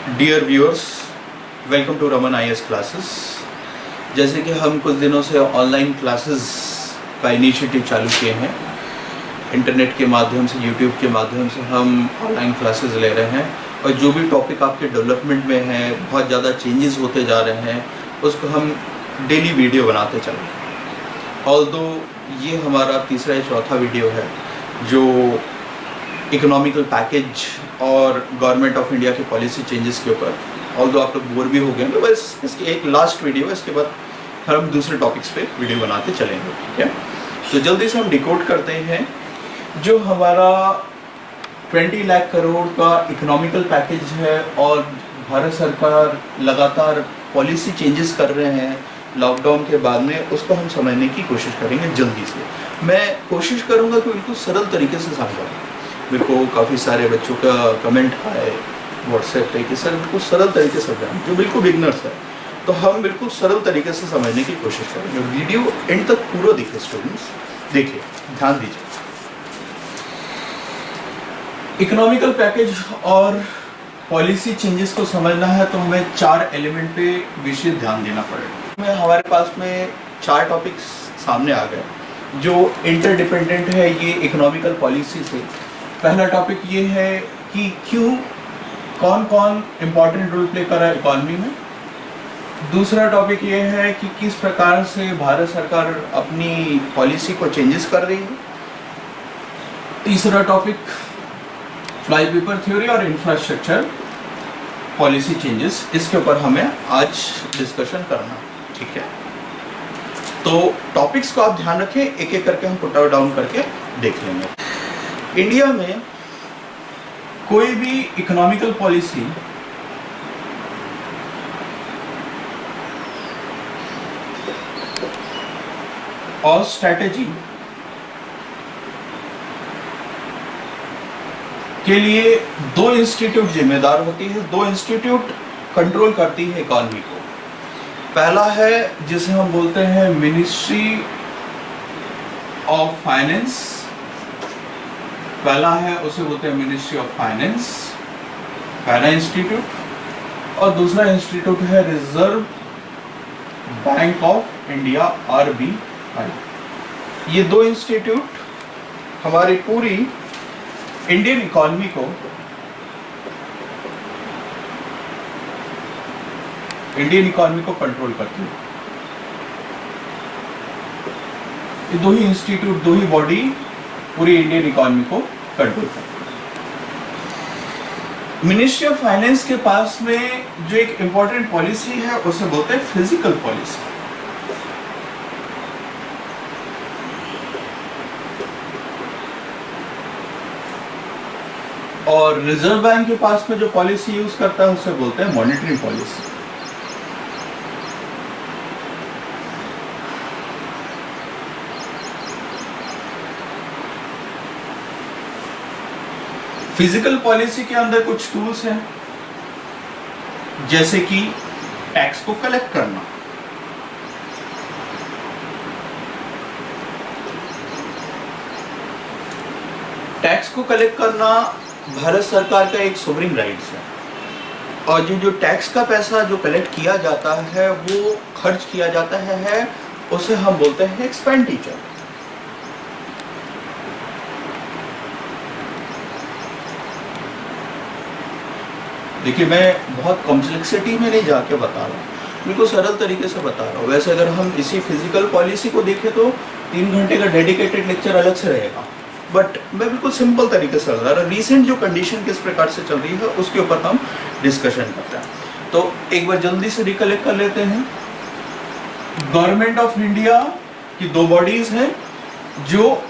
Dear viewers, welcome to Raman IAS classes. जैसे कि हम कुछ दिनों से ऑनलाइन क्लासेस का इनिशिएटिव चालू किए हैं, इंटरनेट के माध्यम से, यूट्यूब के माध्यम से हम ऑनलाइन क्लासेस ले रहे हैं और जो भी टॉपिक आपके डेवलपमेंट में है, बहुत ज़्यादा चेंजेस होते जा रहे हैं, उसको हम डेली वीडियो बनाते चल रहे हैं। ऑल्दो ये हमारा तीसरा या चौथा वीडियो है जो इकोनॉमिकल पैकेज और गवर्नमेंट ऑफ इंडिया के पॉलिसी चेंजेस के ऊपर। ऑल्दो आप लोग बोर भी हो गए, बस इसकी एक लास्ट वीडियो है, इसके बाद हम दूसरे टॉपिक्स पे वीडियो बनाते चलेंगे। ठीक है, तो जल्दी से हम डिकोड करते हैं जो हमारा 20 लाख करोड़ का इकोनॉमिकल पैकेज है और भारत सरकार लगातार पॉलिसी चेंजेस कर रहे हैं लॉकडाउन के बाद में, उसको हम समझने की कोशिश करेंगे जल्दी से। मैं कोशिश करूंगा कि बिल्कुल सरल तरीके से समझाऊँ। मेरे को काफ़ी सारे बच्चों का कमेंट आए व्हाट्सएप पे कि सर बिल्कुल सरल तरीके से समझाएं, जो बिल्कुल बिगनर्स है, तो हम बिल्कुल सरल तरीके से समझने की कोशिश करेंगे। वीडियो एंड तक पूरा देखिए स्टूडेंट्स, देखिए, ध्यान दीजिए। इकोनॉमिकल पैकेज और पॉलिसी चेंजेस को समझना है तो हमें 4 एलिमेंट पे विशेष ध्यान देना पड़ेगा। हमारे पास में 4 टॉपिक्स सामने आ गए जो इंटरडिपेंडेंट है ये इकोनॉमिकल पॉलिसी से। पहला टॉपिक ये है कि क्यों कौन कौन इम्पोर्टेंट रोल प्ले कर रहा है इकॉनमी में। दूसरा टॉपिक ये है कि किस प्रकार से भारत सरकार अपनी पॉलिसी को चेंजेस कर रही है। तीसरा टॉपिक फ्लाई पेपर थ्योरी और इंफ्रास्ट्रक्चर पॉलिसी चेंजेस, इसके ऊपर हमें आज डिस्कशन करना। ठीक है, तो टॉपिक्स को आप ध्यान रखें, एक एक करके हम पुट डाउन करके देख लेंगे। इंडिया में कोई भी इकोनॉमिकल पॉलिसी और स्ट्रैटेजी के लिए 2 इंस्टीट्यूट जिम्मेदार होती है, 2 इंस्टीट्यूट कंट्रोल करती है इकॉनमी को। पहला है जिसे हम बोलते हैं मिनिस्ट्री ऑफ फाइनेंस, पहला है उसे बोलते हैं मिनिस्ट्री ऑफ फाइनेंस, पहला इंस्टीट्यूट। और दूसरा इंस्टीट्यूट है reserve Bank of India, RBI। ये 2 इंस्टीट्यूट हमारी पूरी इंडियन इकॉनमी को, कंट्रोल करती है। ये 2 ही इंस्टीट्यूट, 2 ही बॉडी पूरी इंडियन इकॉनमी को कंट्रोल करती है। मिनिस्ट्री ऑफ फाइनेंस के पास में जो एक इंपॉर्टेंट पॉलिसी है उसे बोलते हैं फिजिकल पॉलिसी। और रिजर्व बैंक के पास में जो पॉलिसी यूज करता है उसे बोलते हैं मॉनेटरी पॉलिसी। फिजिकल पॉलिसी के अंदर कुछ टूल्स हैं, जैसे कि टैक्स को कलेक्ट करना, टैक्स को कलेक्ट करना भारत सरकार का एक सोवरिन राइट्स है। और जो टैक्स का पैसा जो कलेक्ट किया जाता है, वो खर्च किया जाता है उसे हम बोलते हैं एक्सपेंडिचर। देखिए, मैं बहुत कॉम्प्लेक्सिटी में नहीं जाके बता रहा हूँ, बिल्कुल सरल तरीके से बता रहा हूँ। वैसे अगर हम इसी फिजिकल पॉलिसी को देखें तो 3 घंटे का डेडिकेटेड लेक्चर अलग से रहेगा, बट मैं बिल्कुल सिंपल तरीके से बता रहा हूँ। रिसेंट जो कंडीशन किस प्रकार से चल रही है उसके ऊपर हम डिस्कशन करते हैं। तो एक बार जल्दी से रिकलेक्ट कर लेते हैं। गवर्नमेंट ऑफ इंडिया की 2 बॉडीज हैं जो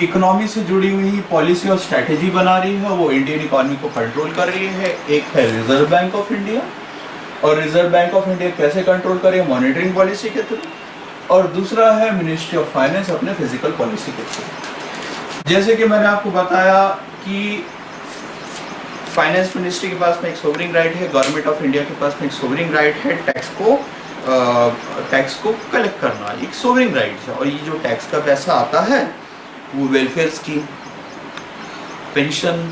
इकोनॉमी से जुड़ी हुई पॉलिसी और स्ट्रैटेजी बना रही है, वो इंडियन इकोनॉमी को कंट्रोल कर रही है। एक है रिजर्व बैंक ऑफ इंडिया, और रिजर्व बैंक ऑफ इंडिया कैसे कंट्रोल करे, मॉनिटरिंग पॉलिसी के थ्रू। और दूसरा है मिनिस्ट्री ऑफ फाइनेंस, अपने फिजिकल पॉलिसी के थ्रू। जैसे कि मैंने आपको बताया कि फाइनेंस मिनिस्ट्री के पास में एक सोवरिंग राइट है, गवर्नमेंट ऑफ इंडिया के पास में एक सोवरिंग राइट है, टैक्स को कलेक्ट करना एक सोवरिंग राइट है। और ये जो टैक्स का पैसा आता है वो welfare scheme, pension,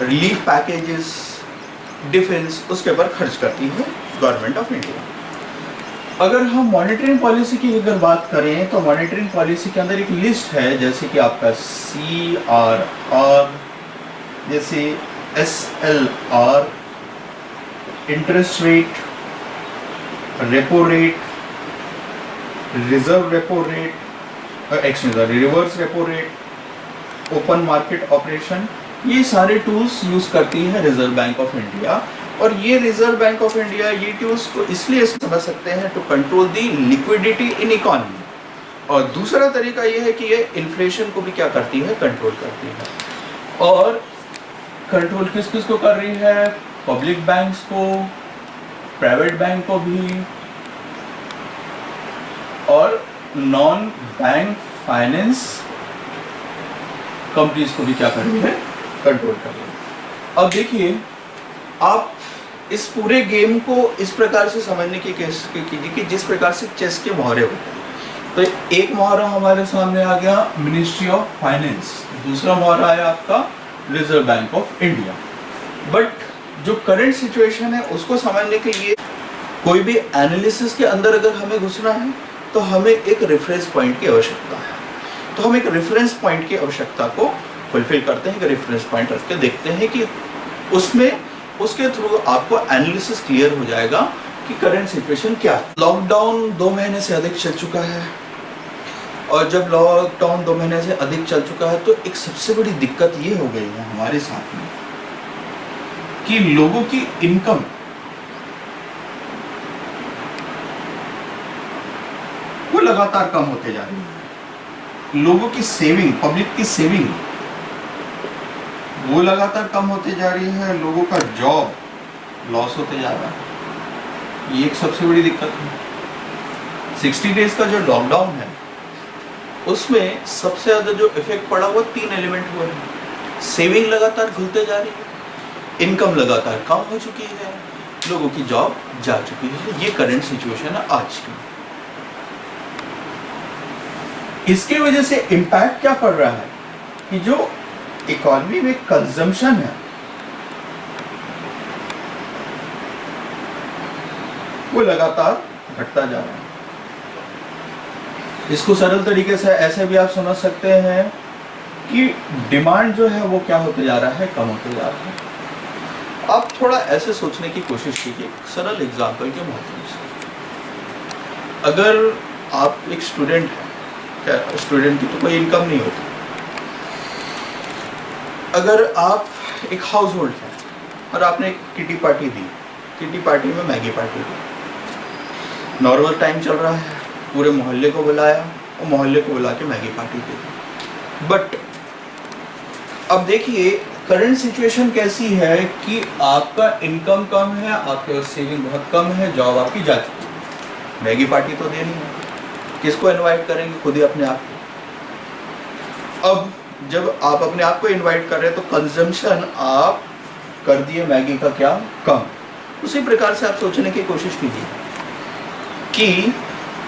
relief packages defence, उसके ऊपर खर्च करती है गवर्नमेंट ऑफ इंडिया। अगर हम मॉनेटरिंग पॉलिसी की अगर बात करें तो मॉनेटरिंग पॉलिसी के अंदर एक लिस्ट है, जैसे कि आपका CRR, जैसे SLR, interest rate, repo rate, reserve repo rate, reverse repo rate, open market operation, ये सारे टूल्स यूज करती है रिजर्व बैंक ऑफ इंडिया। और ये रिजर्व बैंक ऑफ इंडिया ये टूल्स को इसलिए समझ सकते हैं to control the liquidity in economy. और दूसरा तरीका ये है कि ये इन्फ्लेशन को भी क्या करती है, कंट्रोल करती है। और कंट्रोल किस किस को कर रही है, पब्लिक बैंक्स को, प्राइवेट बैंक को भी, और नॉन बैंक फाइनेंस कंपनीज को भी क्या कर रही है, कंट्रोल कर रही है। अब देखिए, आप इस पूरे गेम को इस प्रकार से समझने की कोशिश कीजिए कि जिस प्रकार से चेस के मुहावरे होते हैं। तो एक मुहावरा हमारे सामने आ गया मिनिस्ट्री ऑफ फाइनेंस, दूसरा मुहावरा आया आपका reserve Bank of India. But जो करंट सिचुएशन है उसको समझने के लिए कोई भी एनालिसिस के अंदर अगर हमें घुसना है तो हमें एक रेफरेंस पॉइंट की आवश्यकता है। तो हम एक रेफरेंस पॉइंट की आवश्यकता को फुलफिल करते हैं, रेफरेंस पॉइंट रख के देखते हैं कि उसमें उसके थ्रू आपको एनालिसिस क्लियर हो जाएगा कि करंट सिचुएशन क्या है। लॉकडाउन 2 महीने से अधिक चल चुका है, और जब लॉकडाउन 2 महीने से अधिक चल चुका है तो एक सबसे बड़ी दिक्कत ये हो गई है हमारे साथ में कि लोगों की इनकम वो लगातार कम होते जा रही है। लोगों की सेविंग, पब्लिक की सेविंग वो लगातार कम होती जा रही है। लोगों का जॉब लॉस होते जा रहा है, ये एक सबसे बड़ी दिक्कत है। 60 डेज का जो लॉकडाउन है उसमें सबसे ज़्यादा जो इफेक्ट पड़ा वो 3 एलिमेंट हुए हैं। सेविंग लगातार घुलते जा रही है, इनकम लगातार कम हो चुकी है, लोगों की जॉब जा चुकी है। ये करंट सिचुएशन है आज की। इसके वजह से इम्पैक्ट क्या पड़ रहा है कि जो इकोनॉमी में कंजम्पशन है वो लगातार घटता जा रहा है। इसको सरल तरीके से ऐसे भी आप समझ सकते हैं कि डिमांड जो है वो क्या होते जा रहा है, कम होते जा रहा है। आप थोड़ा ऐसे सोचने की कोशिश कीजिए सरल एग्जाम्पल के माध्यम से। अगर आप एक स्टूडेंट हैं, क्या स्टूडेंट की तो कोई इनकम नहीं होती। अगर आप एक हाउस होल्ड है और आपने एक किटी पार्टी दी, किटी पार्टी में मैगी पार्टी दी, नॉर्मल टाइम चल रहा है, पूरे मोहल्ले को बुलाया और मोहल्ले को बुला के मैगी पार्टी दी। बट अब देखिए करंट सिचुएशन कैसी है कि आपका इनकम कम है, आपके पास सेविंग बहुत कम है, जॉब आपकी जा चुकी है, मैगी पार्टी तो देनी है, किसको इनवाइट करेंगे, खुद ही अपने आप को। अब जब आप अपने आप को इनवाइट कर रहे हैं तो कंजम्पशन आप कर दिए मैगी का क्या, कम। उसी प्रकार से आप सोचने की कोशिश कीजिए कि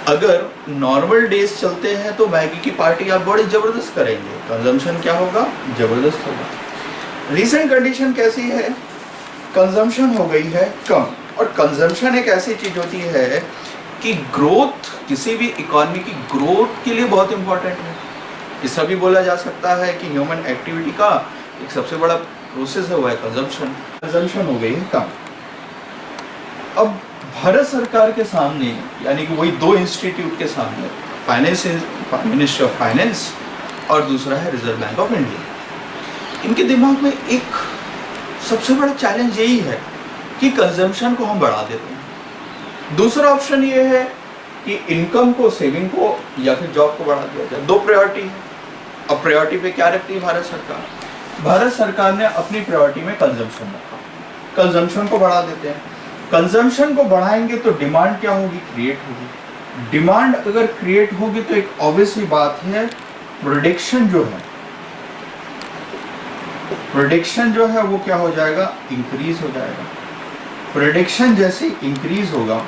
अगर नॉर्मल डेज चलते हैं तो मैगी की पार्टी आप बड़ी ज़बरदस्त करेंगे, कंजम्पशन क्या होगा, ज़बरदस्त होगा। रीसेंट कंडीशन कैसी है, कंजम्पशन हो गई है कम। और कंजम्पशन एक ऐसी चीज़ होती है कि ग्रोथ, किसी भी इकॉनमी की ग्रोथ के लिए बहुत इंपॉर्टेंट है। इसका भी बोला जा सकता है कि ह्यूमन एक्टिविटी का एक सबसे बड़ा प्रोसेस है वो है कंजम्पशन। कंजम्पशन हो गई है कम। अब भारत सरकार के सामने, यानी कि वही 2 इंस्टीट्यूट के सामने, फाइनेंस, मिनिस्ट्री ऑफ फाइनेंस और दूसरा है रिजर्व बैंक ऑफ इंडिया, इनके दिमाग में एक सबसे बड़ा चैलेंज यही है कि कंजम्पशन को हम बढ़ा देते हैं। दूसरा ऑप्शन ये है कि इनकम को, सेविंग को या फिर जॉब को बढ़ा दिया जाए। 2 प्रायोरिटी है। अब प्रायोरिटी पे क्या रखती है भारत सरकार? भारत सरकार ने अपनी प्रायोरिटी में कंजम्पशन रखा, कंजम्पशन को बढ़ा देते हैं। कंजम्पशन को बढ़ाएंगे तो डिमांड क्या होगी, क्रिएट होगी। डिमांड अगर क्रिएट होगी तो एक ऑब्वियस ही बात है, प्रोडक्शन जो है, प्रोडक्शन जो है वो क्या हो जाएगा, इंक्रीज हो जाएगा। प्रोडक्शन जैसे इंक्रीज होगा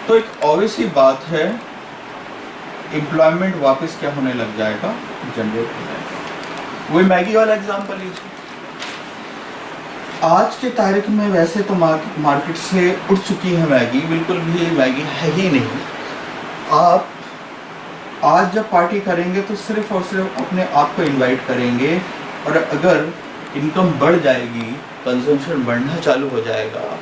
तो एक ऑब्वियस ही बात है, एम्प्लॉयमेंट वापस क्या होने लग जाएगा, जनरेट हो जाएगा। वही मैगी वाला एग्जांपल लीजिए। आज के तारीख में वैसे तो मार्केट से उठ चुकी है मैगी, बिल्कुल भी मैगी है ही नहीं। आप आज जब पार्टी करेंगे तो सिर्फ और सिर्फ अपने आप को इनवाइट करेंगे, और अगर इनकम बढ़ जाएगी, कंजम्पशन बढ़ना चालू हो जाएगा,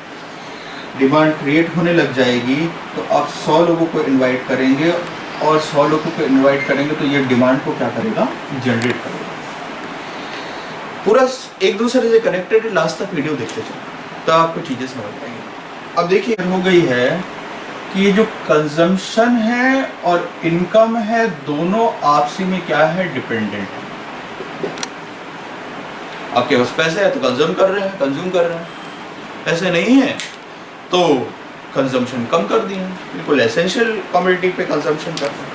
डिमांड क्रिएट होने लग जाएगी, तो आप 100 लोगों को इनवाइट करेंगे, और 100 लोगों को इनवाइट करेंगे तो ये डिमांड को क्या करेगा, जनरेट करेगा। पूरा एक दूसरे से कनेक्टेड, लास्ट तक वीडियो देखते चलो तो आपको चीज़ें समझ आएंगी। अब देखिए हो गई है कि ये जो कंजम्पशन है और इनकम है, दोनों आपसी में क्या है, डिपेंडेंट है। आपके पास पैसे है तो कंज्यूम कर रहे हैं, पैसे नहीं है तो कंजम्पशन कम कर दिए, बिल्कुल एसेंशियल कमोडिटी पे कंजम्पशन कर रहे हैं।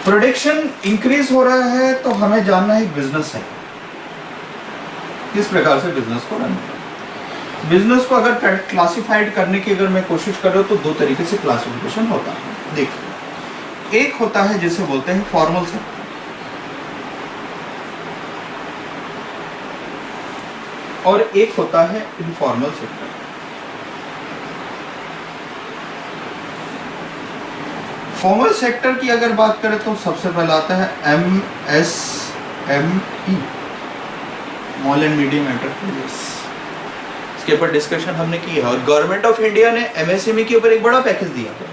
प्रोडक्शन इंक्रीज हो रहा है तो हमें जानना है बिजनेस है किस प्रकार से बिजनेस को रन करना। बिजनेस को अगर क्लासिफाइड करने की अगर मैं कोशिश कर रहा हूँ तो 2 तरीके से क्लासिफिकेशन होता है। देखिए, एक होता है जिसे बोलते हैं फॉर्मल सेक्टर, और एक होता है इनफॉर्मल सेक्टर। फॉर्मल सेक्टर की अगर बात करें तो सबसे पहले आता है MSME, small and medium enterprises. इसके ऊपर डिस्कशन हमने की है, और गवर्नमेंट ऑफ इंडिया ने MSME के ऊपर एक बड़ा पैकेज दिया है,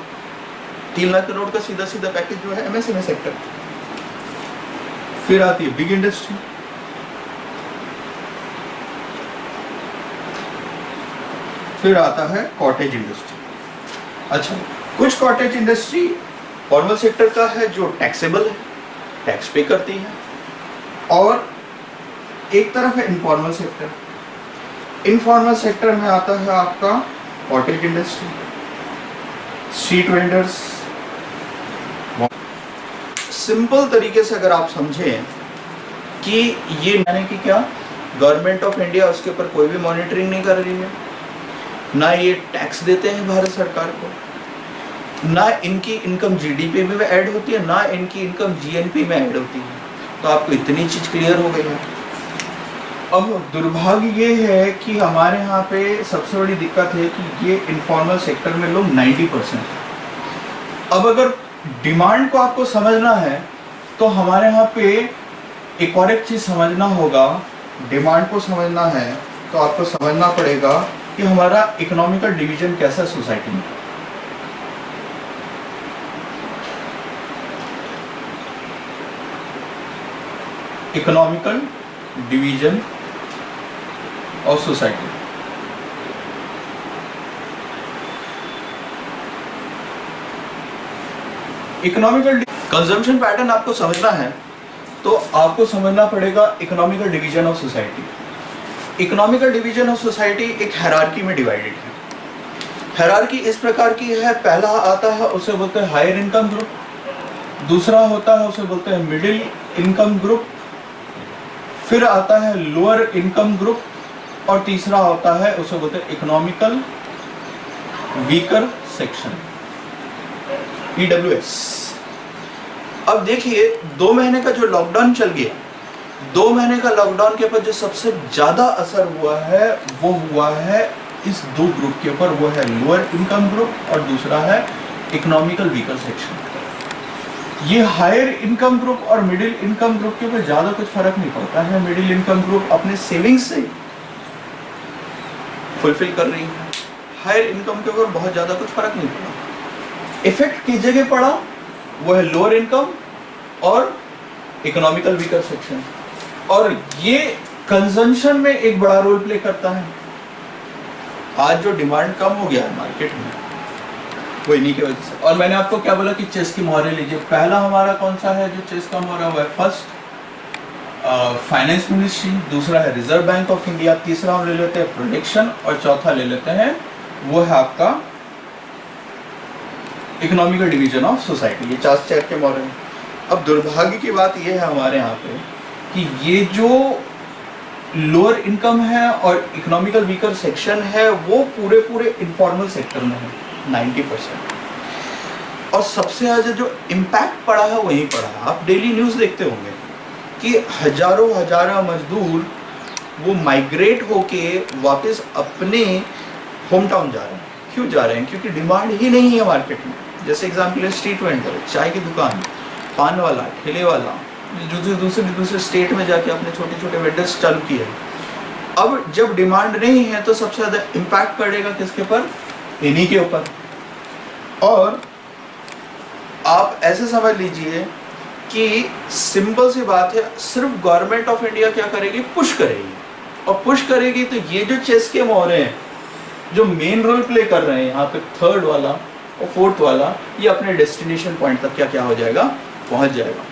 3 लाख करोड़ का सीधा सीधा पैकेज जो है MSME सेक्टर। फिर आती है बिग इंडस्ट्री, फिर आता है कॉटेज इंडस्ट्री। अच्छा, कुछ कॉटेज इंडस्ट्री फॉर्मल सेक्टर का है जो टैक्सेबल है, टैक्स पे करती है, और एक तरफ है इनफॉर्मल सेक्टर। इनफॉर्मल सेक्टर में आता है आपका cottage industry, street vendors. Simple तरीके से अगर आप समझें कि ये यानी कि क्या, गवर्नमेंट ऑफ इंडिया उसके ऊपर कोई भी मॉनिटरिंग नहीं कर रही है, ना ये टैक्स देते हैं भारत सरकार को, ना इनकी इनकम जीडीपी में ऐड होती है, ना इनकी इनकम जीएनपी में ऐड होती है। तो आपको इतनी चीज क्लियर हो गई है। अब दुर्भाग्य ये है कि हमारे यहाँ पे सबसे बड़ी दिक्कत है कि ये इनफॉर्मल सेक्टर में लोग 90%। अब अगर डिमांड को आपको समझना है तो हमारे यहाँ पे एक और एक चीज समझना होगा। डिमांड को समझना है तो आपको समझना पड़ेगा कि हमारा इकोनॉमिकल डिवीजन कैसा है सोसाइटी में। Economical division of society, economical consumption pattern आपको समझना है तो आपको समझना पड़ेगा economical division of society. Economical division of society एक हायरार्की में डिवाइडेड है। हायरार्की इस प्रकार की है, पहला आता है उसे बोलते हैं हायर इनकम ग्रुप, दूसरा होता है उसे बोलते हैं मिडिल इनकम ग्रुप, फिर आता है लोअर इनकम ग्रुप, और तीसरा होता है उसे बोलते हैं इकोनॉमिकल वीकर सेक्शन, EWS। अब देखिए 2 महीने का जो लॉकडाउन चल गया, 2 महीने का लॉकडाउन के ऊपर जो सबसे ज्यादा असर हुआ है वो हुआ है इस 2 ग्रुप के ऊपर, वो है लोअर इनकम ग्रुप और दूसरा है इकोनॉमिकल वीकर सेक्शन। ये हायर इनकम ग्रुप और मिडिल इनकम ग्रुप के ऊपर ज्यादा कुछ फर्क नहीं पड़ता है। मिडिल इनकम ग्रुप अपने सेविंग्स से फुलफिल कर रही है, हायर इनकम के ऊपर बहुत ज्यादा कुछ फर्क नहीं पड़ा। इफेक्ट किस जगह पड़ा वो है लोअर इनकम और इकोनॉमिकल वीकर सेक्शन, और ये कंजम्पशन में एक बड़ा रोल प्ले करता है। आज जो डिमांड कम हो गया है मार्केट में वो इन्हीं की वजह से। और मैंने आपको क्या बोला कि चेस की मोहरें लीजिए। पहला हमारा कौन सा है जो चेस का मोहरा हुआ है, फर्स्ट फाइनेंस मिनिस्ट्री, दूसरा है रिजर्व बैंक ऑफ इंडिया, तीसरा हम ले लेते हैं प्रोडक्शन, और चौथा ले लेते हैं वो है आपका इकोनॉमिकल डिवीजन ऑफ सोसाइटी। ये 4 चेयर के मोहरे हैं। अब दुर्भाग्य की बात ये है हमारे यहाँ पे कि ये जो लोअर इनकम है और इकोनॉमिकल वीकर सेक्शन है वो पूरे इनफॉर्मल सेक्टर में है 90%। और सबसे ज्यादा जो इम्पैक्ट पड़ा है वहीं पड़ा है। आप डेली न्यूज़ देखते होंगे कि हजारों मजदूर वो माइग्रेट होके वापस अपने होम टाउन जा रहे हैं। क्यों जा रहे हैं? क्योंकि डिमांड ही नहीं है मार्केट में। जैसे एग्जाम्पल है स्ट्रीट वेंडर, चाय की दुकान, पान वाला, ठेले वाला, दूसरे स्टेट में जाके अपने छोटे छोटे वेंडर्स चालू किए। अब जब डिमांड नहीं है तो सबसे ज़्यादा इम्पैक्ट पड़ेगा किसके ऊपर? इन्हीं के ऊपर। और आप ऐसे समझ लीजिए कि सिंपल सी बात है, सिर्फ गवर्नमेंट ऑफ इंडिया क्या करेगी? पुश करेगी। और पुश करेगी तो ये जो चेस गेम हो रहे हैं, जो मेन रोल प्ले कर रहे हैं यहाँ पे, थर्ड वाला और फोर्थ वाला, ये अपने डेस्टिनेशन पॉइंट तक क्या हो जाएगा? पहुंच जाएगा।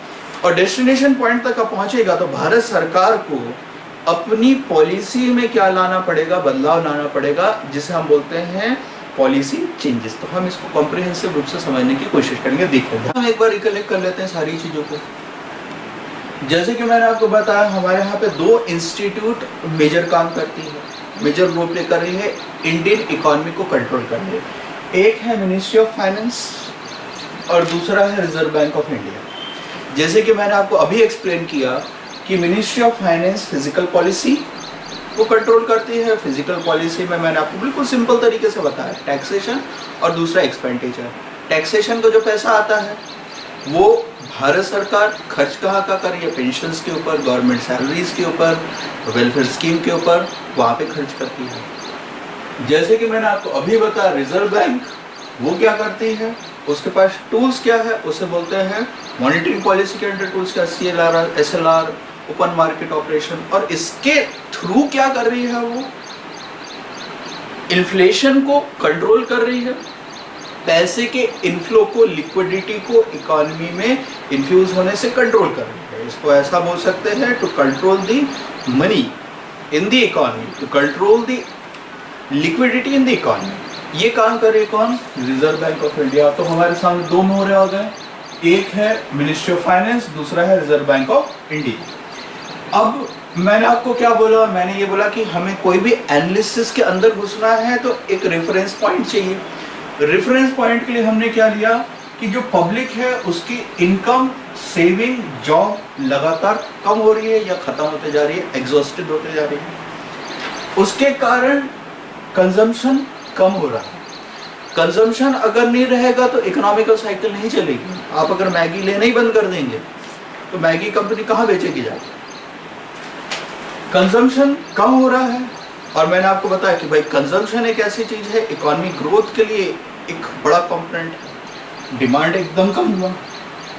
और डेस्टिनेशन पॉइंट तक पहुंचेगा तो भारत सरकार को अपनी पॉलिसी में क्या लाना पड़ेगा? बदलाव लाना पड़ेगा, जिसे हम बोलते हैं पॉलिसी चेंजेस। तो हम इसको कॉम्प्रिहेंसिव रूप से समझने की कोशिश करेंगे। देखो, हम एक बार रिकलेक्ट कर लेते हैं सारी चीज़ों को। जैसे कि मैंने आपको बताया, हमारे यहाँ पे 2 इंस्टीट्यूट मेजर काम करती है, मेजर रोल प्ले कर रही है इंडियन इकोनॉमी को कंट्रोल करने में। एक है मिनिस्ट्री ऑफ फाइनेंस और दूसरा है रिजर्व बैंक ऑफ इंडिया। जैसे कि मैंने आपको अभी एक्सप्लेन किया कि ministry of finance physical policy को कंट्रोल करती है। फिजिकल पॉलिसी में मैंने आपको बिल्कुल सिंपल तरीके से बताया, टैक्सेशन और दूसरा एक्सपेंडिचर। टैक्सेशन को जो पैसा आता है वो भारत सरकार खर्च कहाँ का कर रही है? पेंशन्स के ऊपर, गवर्नमेंट सैलरीज के ऊपर, वेलफेयर स्कीम के ऊपर, वहाँ पे खर्च करती है। जैसे कि मैंने आपको अभी बताया, रिजर्व बैंक वो क्या करती है? उसके पास टूल्स क्या है? उसे बोलते हैं मॉनेटरी पॉलिसी के अंडर टूल्स का CLR, SLR, open market operation. और इसके थ्रू क्या कर रही है? वो इन्फ्लेशन को कंट्रोल कर रही है, पैसे के इनफ्लो को, लिक्विडिटी को इकोनॉमी में इन्फ्यूज होने से कंट्रोल कर रही है। इसको ऐसा बोल सकते हैं, to control the money in the economy, to control the liquidity in the economy. ये काम कर रही है कौन? Reserve Bank of India. तो हमारे सामने 2 मोहरे आ गए, एक है मिनिस्ट्री ऑफ फाइनेंस, दूसरा है रिजर्व बैंक ऑफ इंडिया। अब मैंने आपको क्या बोला? मैंने ये बोला कि हमें कोई भी एनालिसिस के अंदर घुसना है तो एक रेफरेंस पॉइंट चाहिए। रेफरेंस पॉइंट के लिए हमने क्या लिया कि जो पब्लिक है उसकी इनकम, सेविंग, जॉब लगातार कम हो रही है या खत्म होते जा रही है, एग्जॉस्टेड होते जा रही है। उसके कारण कंजम्पशन कम हो रहा है। कंजम्पशन अगर नहीं रहेगा तो इकोनॉमिकल साइकिल नहीं चलेगी। आप अगर मैगी लेना ही बंद कर देंगे तो मैगी कंपनी कहाँ बेचेगी जाके? कंजम्पशन कम हो रहा है। और मैंने आपको बताया कि भाई कंजम्पशन एक ऐसी चीज है, इकोनॉमी ग्रोथ के लिए एक बड़ा कंपोनेंट है। डिमांड एकदम कम हुआ।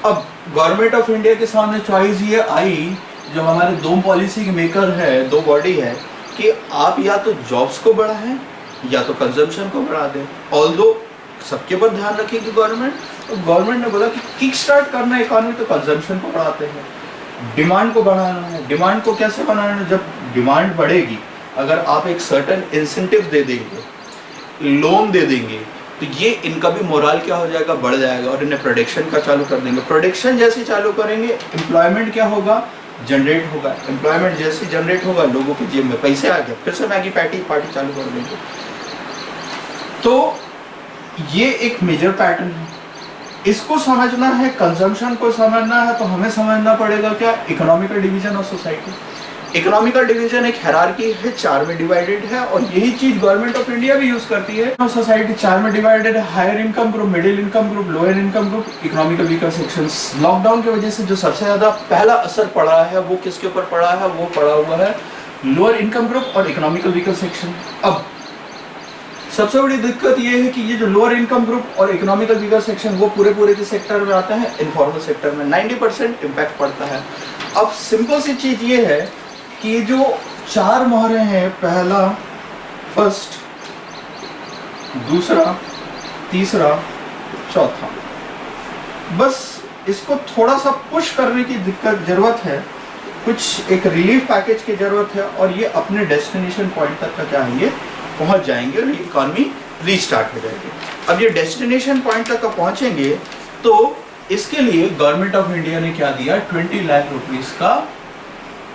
अब गवर्नमेंट ऑफ इंडिया के सामने चॉइस ये आई, जो हमारे 2 पॉलिसी के मेकर है, 2 बॉडी है, कि आप या तो जॉब्स को बढ़ाएं या तो कंजम्पशन को बढ़ा दें। ऑल्दो सबके ऊपर ध्यान रखेगी गवर्नमेंट, तो गवर्नमेंट ने बोला कि किक स्टार्ट करना है इकोनॉमी तो कंजम्पशन को बढ़ाते हैं, डिमांड को बढ़ाना है। डिमांड को कैसे बढ़ाना है? जब डिमांड बढ़ेगी, अगर आप एक सर्टेन इंसेंटिव दे देंगे, लोन दे देंगे, तो ये इनका भी मोरल क्या हो जाएगा? बढ़ जाएगा और इन्हें प्रोडक्शन का चालू कर देंगे। प्रोडक्शन जैसे चालू करेंगे, एम्प्लॉयमेंट क्या होगा? जनरेट होगा। एम्प्लॉयमेंट जैसे जनरेट होगा, लोगों की जेब में पैसे आ गए, फिर से मैगी पार्टी चालू कर देंगे। तो ये एक मेजर पैटर्न है, इसको समझना है। कंजम्पशन को समझना है तो हमें समझना पड़ेगा क्या? Economical division of society. Economical division एक हायरार्की है, 4 में डिवाइडेड है, और यही चीज गवर्नमेंट ऑफ इंडिया भी यूज करती है। सोसाइटी 4 में डिवाइडेड है, higher income group, middle income group, lower income group, economical weaker sections. Lockdown की वजह से जो सबसे ज्यादा पहला असर पड़ा है वो किसके ऊपर पड़ा है? वो पड़ा हुआ है लोअर इनकम ग्रुप और इकोनॉमिकल वीकर सेक्शन। अब सबसे बड़ी दिक्कत ये है कि ये जो लोअर इनकम ग्रुप और इकोनॉमिकल वीकर सेक्शन वो पूरे के सेक्टर में आते हैं, इनफॉर्मल सेक्टर में 90% इम्पैक्ट पड़ता है। अब सिंपल सी चीज ये है कि जो 4 मोहरे हैं, पहला, फर्स्ट, दूसरा, तीसरा, चौथा, बस इसको थोड़ा सा पुश करने की जरूरत है, कुछ एक रिलीफ पैकेज की जरूरत है, और ये अपने डेस्टिनेशन पॉइंट तक का क्या है, ये पहुंच जाएंगे और इकोनॉमी रीस्टार्ट हो जाएगी। अब ये डेस्टिनेशन पॉइंट तक पहुंचेंगे तो इसके लिए गवर्नमेंट ऑफ इंडिया ने क्या दिया? 20 लाख रुपीस का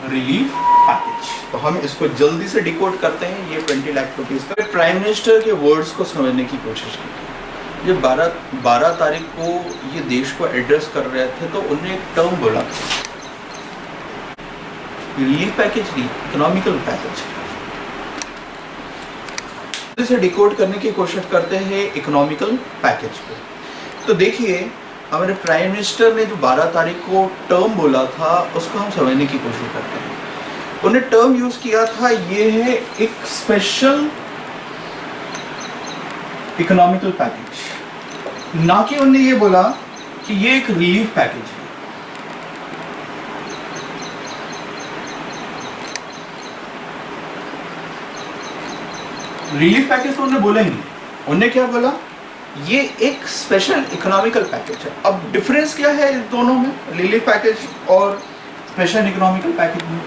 रिलीफ पैकेज। तो हम इसको जल्दी से डिकोड करते हैं। ये 20 लाख रुपीस का। प्राइम मिनिस्टर के वर्ड्स को समझने की कोशिश की। ये 12 तारीख को ये देश को एड्रेस कर रहे थे तो उन्होंने एक टर्म बोला, रिलीफ पैकेज नहीं, इकोनॉमिकल पैकेज। इसे डिकोड करने की कोशिश करते हैं इकोनॉमिकल पैकेज को। तो देखिए हमारे प्राइम मिनिस्टर ने जो 12 तारीख को टर्म बोला था उसको हम समझने की कोशिश करते हैं। उन्हें टर्म यूज किया था, ये है एक स्पेशल इकोनॉमिकल पैकेज, ना कि उन्होंने ये बोला कि ये एक रिलीफ पैकेज है। रिलीफ पैकेज तो उन्होंने बोला ही नहीं, उन्होंने क्या बोला, ये एक स्पेशल इकोनॉमिकल पैकेज है। अब डिफरेंस क्या है इन दोनों में, रिलीफ पैकेज और स्पेशल इकोनॉमिकल पैकेज में?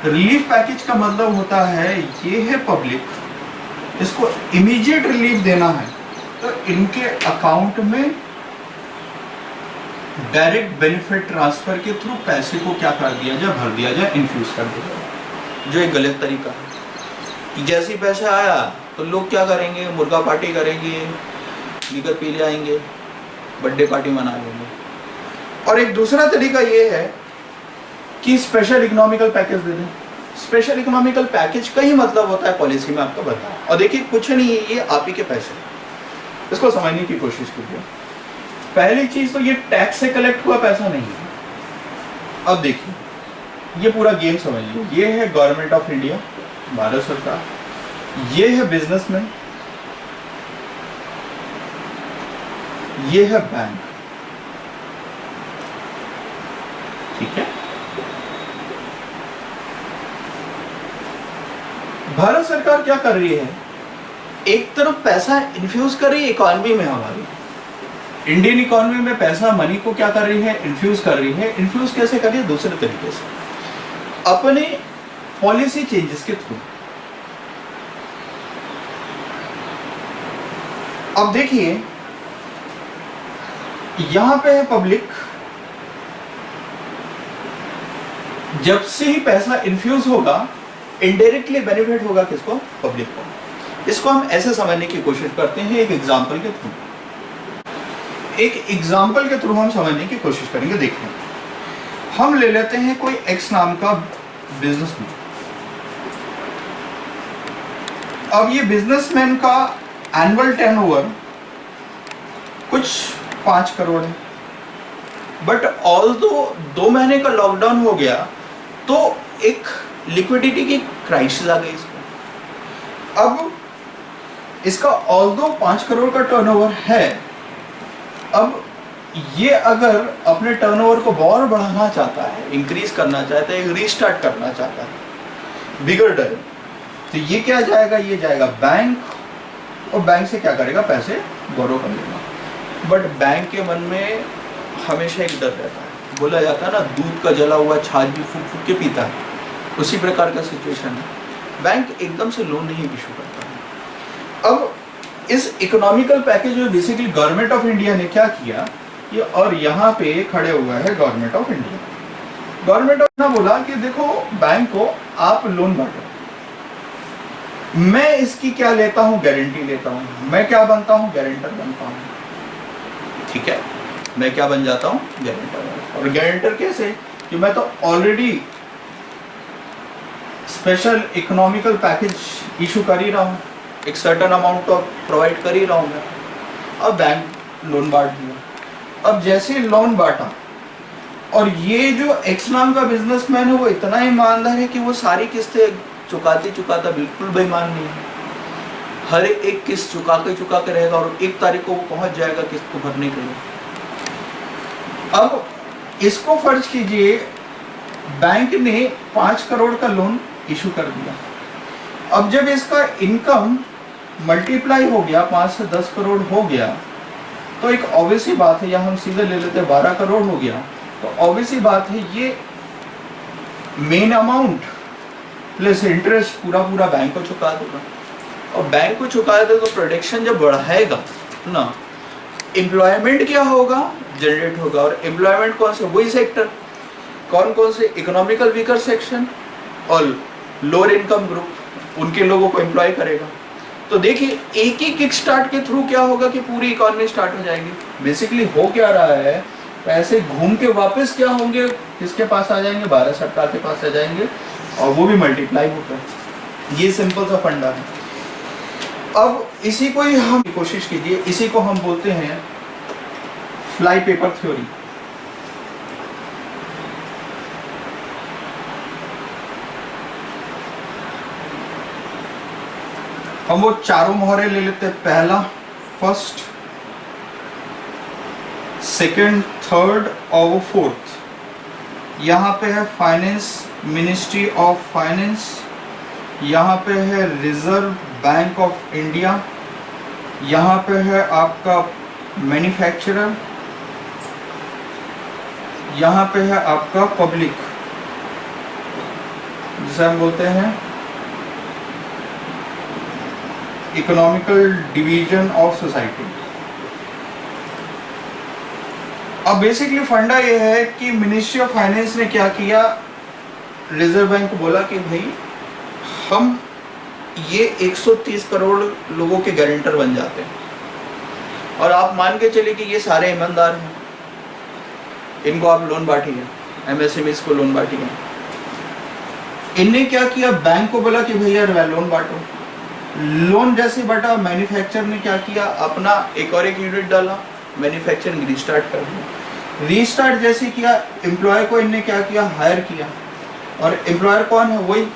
रिलीफ पैकेज का मतलब होता है ये है पब्लिक, इसको इमीडिएट रिलीफ देना है तो इनके अकाउंट में डायरेक्ट बेनिफिट ट्रांसफर के थ्रू पैसे को क्या कर दिया जाए, भर दिया जाए, इन्फ्यूज कर दिया जाए, जो एक गलत तरीका है। जैसे ही पैसा आया तो लोग क्या करेंगे, मुर्गा पार्टी करेंगे, लीकर पी ले आएंगे, बर्थडे पार्टी मना लेंगे। और एक दूसरा तरीका ये है कि स्पेशल इकोनॉमिकल पैकेज दे दें। स्पेशल इकोनॉमिकल पैकेज का ही मतलब होता है पॉलिसी में आपको बताया। और देखिए कुछ नहीं है, ये आप ही के पैसे, इसको समझने की कोशिश कीजिए। पहली चीज तो ये टैक्स से कलेक्ट हुआ पैसा नहीं है। अब देखिए ये पूरा गेम समझिए, ये है गवर्नमेंट ऑफ इंडिया, भारत सरकार, ये है बिजनेसमैन, ये है बैंक, ठीक है। भारत सरकार क्या कर रही है, एक तरफ पैसा इन्फ्यूज कर रही है इकोनॉमी में, हमारी इंडियन इकोनॉमी में पैसा, मनी को क्या कर रही है, इन्फ्यूज कर रही है। इन्फ्यूज कैसे कर रही है, दूसरे तरीके से, अपने पॉलिसी चेंजेस के थ्रू। अब देखिए यहां पे है पब्लिक, जब से ही पैसा इन्फ्यूज होगा इनडायरेक्टली बेनिफिट होगा किसको, पब्लिक को। इसको हम ऐसे समझने की कोशिश करते हैं एक एग्जांपल के थ्रू। एक एग्जांपल के थ्रू हम समझने की कोशिश करेंगे। देखिए हम ले लेते हैं कोई एक्स नाम का बिजनेसमैन। अब ये बिजनेसमैन का एनुअल टर्नओवर कुछ 5 करोड़ है, बट ऑल्दो 2 महीने का लॉकडाउन हो गया तो एक लिक्विडिटी की क्राइसिस आ गई इसको। अब इसका ऑल्दो 5 करोड़ का टर्नओवर है, अब ये अगर अपने टर्नओवर को और बढ़ाना चाहता है, इंक्रीज करना चाहता है, रीस्टार्ट करना चाहता है बिगर डर, तो ये क्या जाएगा, ये जाएगा बैंक, और बैंक से क्या करेगा, पैसे बोरो कर लेगा। बट बैंक के मन में हमेशा एक डर रहता है, बोला जाता है ना दूध का जला हुआ छाछ भी फूक फूक के पीता है, उसी प्रकार का सिचुएशन है। बैंक एकदम से लोन नहीं इशू करता है। अब इस इकोनॉमिकल पैकेज में बेसिकली गवर्नमेंट ऑफ इंडिया ने क्या किया, ये और यहाँ पे खड़े हुआ है government of India. Government of India बोला कि देखो बैंक को आप लोन बांटो, मैं इसकी क्या लेता हूँ, गारंटी लेता हूँ, मैं क्या बनता हूँ, गारंटर बनता हूँ, ठीक है, मैं क्या बन जाता हूँ, गारंटर। और गारंटर कैसे, कि मैं तो already special economical package issue कर ही रहा हूँ, एक सर्टेन अमाउंट तो प्रोवाइड कर ही रहा हूँ मैं। अब बैंक लोन बांट दिया। अब जैसे लोन बांटा, और ये जो एक्स नाम का बिजनेसमैन है वो इतना ईमानदार है कि वो सारी किस्तें चुकाता बिल्कुल बेईमान नहीं है, हर एक किस्त चुका के रहेगा और 1 तारीख को वो पहुंच जाएगा किस्त को भरने के लिए। अब इसको फर्ज कीजिए बैंक ने 5 करोड़ का लोन इशू कर दिया। अब जब इसका इनकम मल्टीप्लाई हो गया, 5 से 10 करोड़ हो गया, तो एक ऑब्वियस ही बात है, या हम सीधे ले लेते 12 करोड़ हो गया, तो ऑब्वियस ही बात है ये मेन अमाउंट प्लस इंटरेस्ट पूरा बैंक को चुका देगा। और बैंक को चुका दे तो प्रोडक्शन जब बढ़ाएगा ना, एम्प्लॉयमेंट क्या होगा, जनरेट होगा। और एम्प्लॉयमेंट कौन से, वही सेक्टर, कौन से, इकोनॉमिकल वीकर सेक्शन और लोअर इनकम ग्रुप, उनके लोगों को एम्प्लॉय करेगा। तो देखिए एक ही किक स्टार्ट के थ्रू क्या होगा कि पूरी इकोनॉमी स्टार्ट हो जाएगी। बेसिकली हो क्या रहा है, पैसे घूम के वापस क्या होंगे, किसके पास आ जाएंगे, भारत सरकार के पास आ जाएंगे, और वो भी मल्टीप्लाई होता है। ये सिंपल सा फंडा है। अब इसी को ही हम कोशिश कीजिए, इसी को हम बोलते हैं फ्लाई पेपर थ्योरी। हम वो चारों मोहरे ले लेते हैं, पहला, फर्स्ट, सेकंड, थर्ड और वो फोर्थ। यहाँ पे है फाइनेंस, मिनिस्ट्री ऑफ फाइनेंस, यहाँ पे है रिजर्व बैंक ऑफ इंडिया, यहाँ पे है आपका मैन्युफैक्चरर, यहाँ पे है आपका पब्लिक, जिसे हम बोलते हैं इकोनॉमिकल डिवीजन ऑफ सोसाइटी। अब बेसिकली फंडा ये है कि मिनिस्ट्री ऑफ फाइनेंस ने क्या किया, रिजर्व बैंक को बोला कि भाई हम ये 130 करोड़ लोगों के गारंटर बन जाते हैं और आप मान के चलिए कि ये सारे ईमानदार हैं, इनको आप लोन बांटिए, एमएसएमईज को लोन बांटिए। इनने क्या किया, बैंक को बोला कि भैया लोन बांटो। लोन जैसे बांटा, मैन्युफैक्चरर ने क्या किया, अपना एक यूनिट डाला, मैन्युफैक्चरिंग रीस्टार्ट कर दिया। रीस्टार्ट जैसे किया, एम्प्लॉय को इनने क्या किया, हायर किया। और एम्प्लॉयर कौन है, वही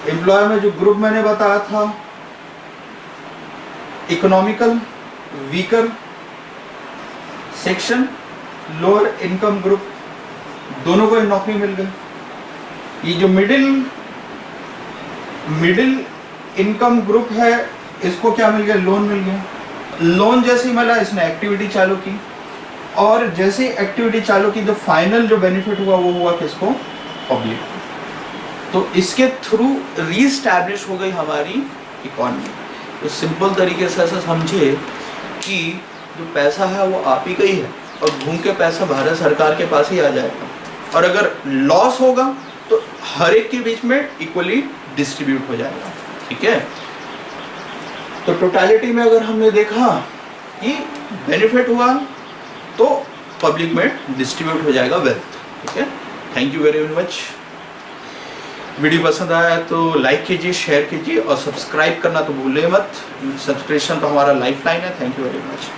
एम्प्लॉय में जो ग्रुप मैंने बताया था, economical weaker section, lower income group, दोनों को नौकरी मिल गई। ये जो मिडिल इनकम ग्रुप है, इसको क्या मिल गया, लोन मिल गया। लोन जैसे ही मिला, इसने एक्टिविटी चालू की, और जैसे एक्टिविटी चालू की तो फाइनल जो बेनिफिट हुआ वो हुआ किसको, पब्लिक। तो इसके थ्रू रीस्टैब्लिश हो गई हमारी इकॉनमी। तो सिंपल तरीके से ऐसा समझे कि जो पैसा है वो आप ही का ही है और घूम के पैसा भारत सरकार के पास ही आ जाएगा, और अगर लॉस होगा तो हर एक के बीच में इक्वली डिस्ट्रीब्यूट हो जाएगा। ठीक है, तो टोटलिटी में अगर हमने देखा कि बेनिफिट हुआ तो पब्लिक में डिस्ट्रीब्यूट हो जाएगा वेल्थ। ठीक है, thank you very much. Video पसंद आया तो लाइक कीजिए, शेयर कीजिए और सब्सक्राइब करना तो भूलिए मत। सब्सक्रिप्शन तो हमारा लाइफ लाइन है। Thank you very much.